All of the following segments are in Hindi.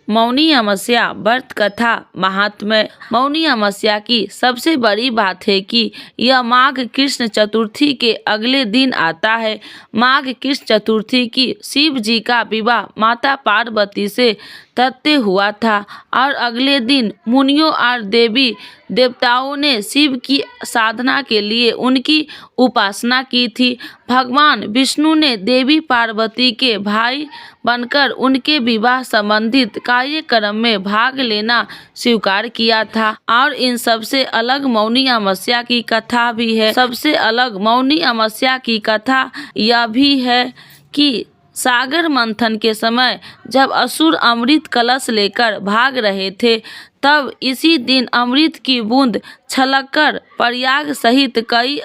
मौनी अमावस्या व्रत कथा महात्म्य। मौनी अमावस्या की सबसे बड़ी बात है कि यह माघ कृष्ण चतुर्थी के अगले दिन आता है। माघ कृष्ण चतुर्थी की शिव जी का विवाह माता पार्वती से तथ्य हुआ था और अगले दिन मुनियों और देवी देवताओं ने शिव की साधना के लिए उनकी उपासना की थी। भगवान विष्णु ने देवी पार्वती के भाई बनकर उनके विवाह संबंधित कार्यक्रम में भाग लेना स्वीकार किया था। और इन सबसे अलग मौनी अमावस्या की कथा भी है। सबसे अलग मौनी अमावस्या की कथा यह भी है कि सागर मंथन के समय जब असुर अमृत कलश लेकर भाग रहे थे, तब इसी दिन अमृत की बूंद छलककर प्रयाग सहित कई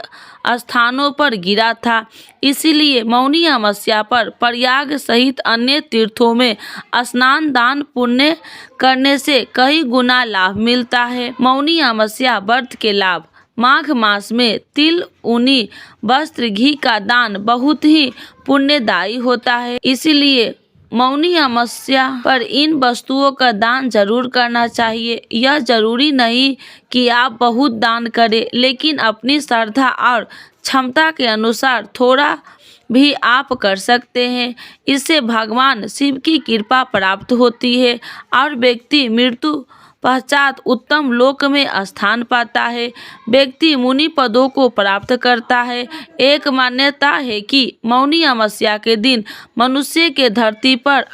स्थानों पर गिरा था। इसीलिए मौनी अमावस्या पर प्रयाग सहित अन्य तीर्थों में स्नान दान पुण्य करने से कई गुना लाभ मिलता है। मौनी अमावस्या व्रत के लाभ। माघ मास में तिल, ऊनी वस्त्र, घी का दान बहुत ही पुण्यदायी होता है। इसीलिए मौनी अमावस्या पर इन वस्तुओं का दान जरूर करना चाहिए। यह जरूरी नहीं कि आप बहुत दान करें, लेकिन अपनी श्रद्धा और क्षमता के अनुसार थोड़ा भी आप कर सकते हैं। इससे भगवान शिव की कृपा प्राप्त होती है और व्यक्ति मृत्यु पश्चात उत्तम लोक में स्थान पाता है। व्यक्ति मुनि पदों को प्राप्त करता है। एक मान्यता है कि मौनी अमावस्या के दिन मनुष्य के धरती पर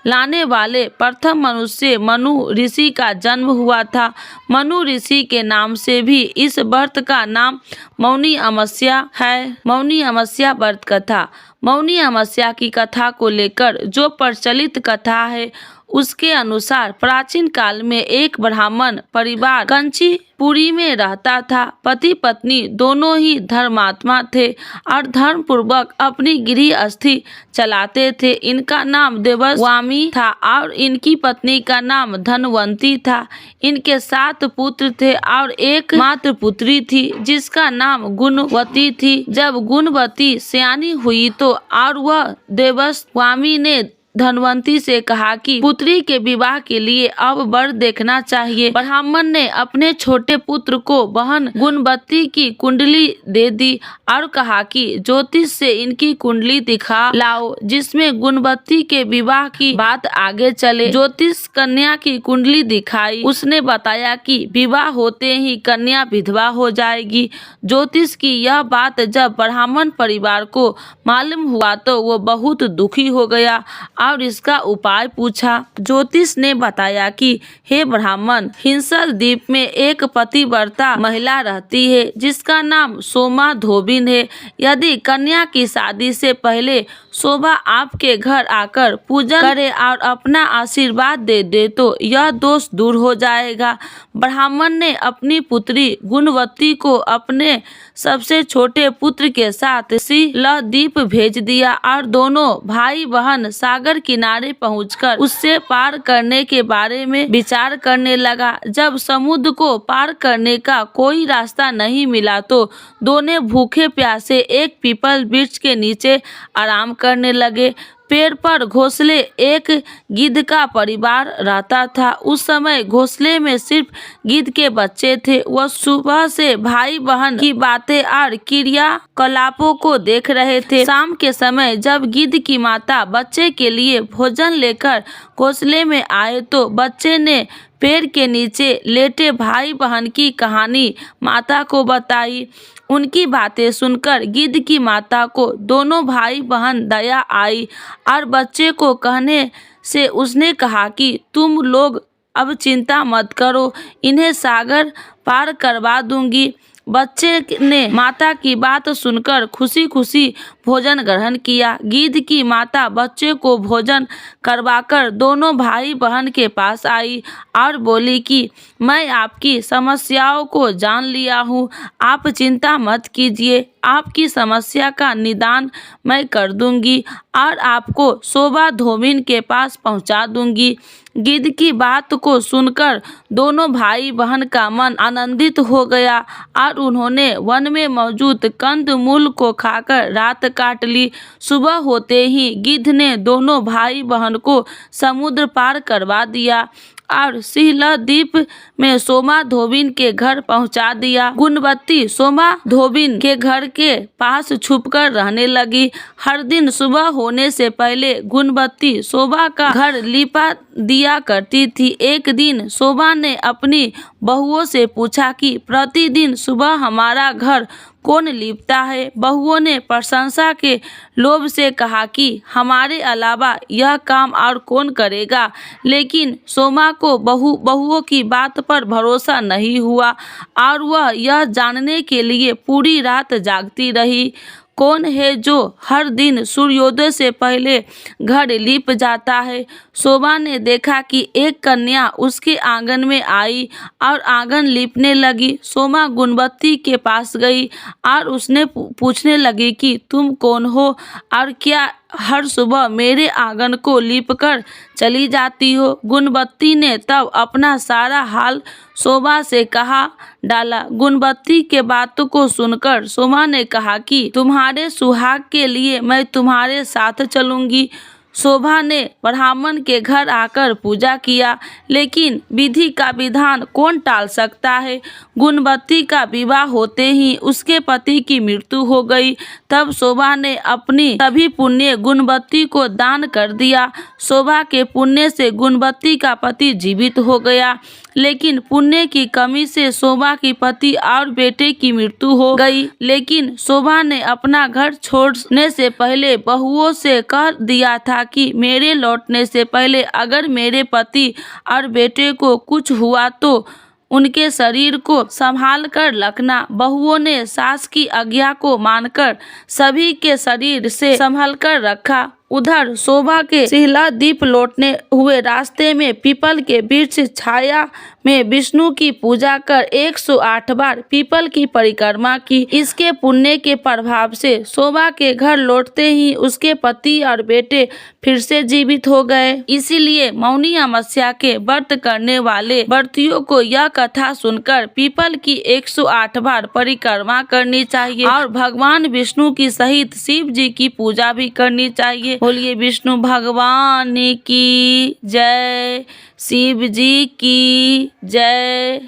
लाने वाले प्रथम मनुष्य मनु ऋषि का जन्म हुआ था। मनु ऋषि के नाम से भी इस व्रत का नाम मौनी अमावस्या है। मौनी अमावस्या व्रत कथा। मौनी अमावस्या की कथा को लेकर जो प्रचलित कथा है, उसके अनुसार प्राचीन काल में एक ब्राह्मण परिवार कंचीपुरी में रहता था। पति पत्नी दोनों ही धर्मात्मा थे और धर्म पूर्वक अपनी गृहस्थी चलाते थे। इनका नाम देवस्वामी था और इनकी पत्नी का नाम धनवंती था। इनके 7 पुत्र थे और एक मात्र पुत्री थी जिसका नाम गुणवती थी। जब गुणवती सयानी हुई तो और वह देवस्वामी ने धनवंती से कहा कि पुत्री के विवाह के लिए अब वर देखना चाहिए। ब्राह्मण ने अपने छोटे पुत्र को बहन गुणवती की कुंडली दे दी और कहा कि ज्योतिष से इनकी कुंडली दिखा लाओ, जिसमें गुणवती के विवाह की बात आगे चले। ज्योतिष कन्या की कुंडली दिखाई। उसने बताया कि विवाह होते ही कन्या विधवा हो जाएगी। ज्योतिष की यह बात जब ब्राह्मण परिवार को मालूम हुआ तो वो बहुत दुखी हो गया और इसका उपाय पूछा। ज्योतिष ने बताया कि हे ब्राह्मण, हिंसल द्वीप में एक पतिव्रता महिला रहती है जिसका नाम सोमा धोबिन है। यदि कन्या की शादी से पहले शोभा आपके घर आकर पूजन करे और अपना आशीर्वाद दे तो यह दोष दूर हो जाएगा। ब्राह्मण ने अपनी पुत्री गुणवती को अपने सबसे छोटे पुत्र के साथ द्वीप भेज दिया और दोनों भाई बहन सागर किनारे पहुंचकर उससे पार करने के बारे में विचार करने लगा। जब समुद्र को पार करने का कोई रास्ता नहीं मिला तो दोनों भूखे प्यासे एक पीपल वृक्ष के नीचे आराम करने लगे। पेड़ पर घोंसले एक गिद्ध का परिवार रहता था। उस समय घोंसले में सिर्फ गिद्ध के बच्चे थे। वह सुबह से भाई बहन की बातें और क्रियाकलापों को देख रहे थे। शाम के समय जब गिद्ध की माता बच्चे के लिए भोजन लेकर घोंसले में आए तो बच्चे ने पेड़ के नीचे लेटे भाई बहन की कहानी माता को बताई। उनकी बातें सुनकर गिद्ध की माता को दोनों भाई बहन दया आई और बच्चे को कहने से उसने कहा कि तुम लोग अब चिंता मत करो, इन्हें सागर पार करवा दूंगी। बच्चे ने माता की बात सुनकर खुशी खुशी भोजन ग्रहण किया। गिद्ध की माता बच्चे को भोजन करवाकर दोनों भाई बहन के पास आई और बोली कि मैं आपकी समस्याओं को जान लिया हूँ, आप चिंता मत कीजिए, आपकी समस्या का निदान मैं कर दूंगी और आपको शोभा धोबिन के पास पहुँचा दूंगी। गिद्ध की बात को सुनकर दोनों भाई बहन का मन आनंदित हो गया और उन्होंने वन में मौजूद कंद मूल को खाकर रात काट ली। सुबह होते ही गिद्ध ने दोनों भाई बहन को समुद्र पार करवा दिया और सिहला द्वीप में सोमा धोबिन के घर पहुंचा दिया। गुणवती सोमा धोबिन के घर के पास छुपकर रहने लगी। हर दिन सुबह होने से पहले गुणवती शोभा का घर लिपा दिया करती थी। एक दिन शोभा ने अपनी बहुओं से पूछा कि प्रतिदिन सुबह हमारा घर कौन लिपता है। बहुओं ने प्रशंसा के लोभ से कहा कि हमारे अलावा यह काम और कौन करेगा। लेकिन सोमा को बहुओं की बात पर भरोसा नहीं हुआ और वह यह जानने के लिए पूरी रात जागती रही कौन है जो हर दिन सूर्योदय से पहले घर लीप जाता है। शोभा ने देखा कि एक कन्या उसके आंगन में आई और आंगन लीपने लगी। सोमा गुणवती के पास गई और उसने पूछने लगी कि तुम कौन हो और क्या हर सुबह मेरे आंगन को लीपकर चली जाती हो। गुणवती ने तब अपना सारा हाल शोभा से कहा डाला। गुणवती के बातों को सुनकर शोभा ने कहा कि तुम्हारे सुहाग के लिए मैं तुम्हारे साथ चलूंगी। शोभा ने ब्राह्मण के घर आकर पूजा किया, लेकिन विधि का विधान कौन टाल सकता है। गुणवती का विवाह होते ही उसके पति की मृत्यु हो गई। तब शोभा ने अपनी सभी पुण्य गुणवती को दान कर दिया। शोभा के पुण्य से गुणवती का पति जीवित हो गया, लेकिन पुण्य की कमी से शोभा की पति और बेटे की मृत्यु हो गई। लेकिन शोभा ने अपना घर छोड़ने से पहले बहुओं से कह दिया था कि मेरे लौटने से पहले अगर मेरे पति और बेटे को कुछ हुआ तो उनके शरीर को संभाल कर रखना। बहुओं ने सास की आज्ञा को मानकर सभी के शरीर से संभाल कर रखा। उधर शोभा के सिहला द्वीप लौटने हुए रास्ते में पीपल के वृक्ष छाया में विष्णु की पूजा कर 108 बार पीपल की परिक्रमा की। इसके पुण्य के प्रभाव से शोभा के घर लौटते ही उसके पति और बेटे फिर से जीवित हो गए। इसीलिए मौनी अमावस्या के व्रत करने वाले व्रतियों को यह कथा सुनकर पीपल की 108 बार परिक्रमा करनी चाहिए और भगवान विष्णु की सहित शिव जी की पूजा भी करनी चाहिए। बोलिए विष्णु भगवान की जय, शिव जी की जय।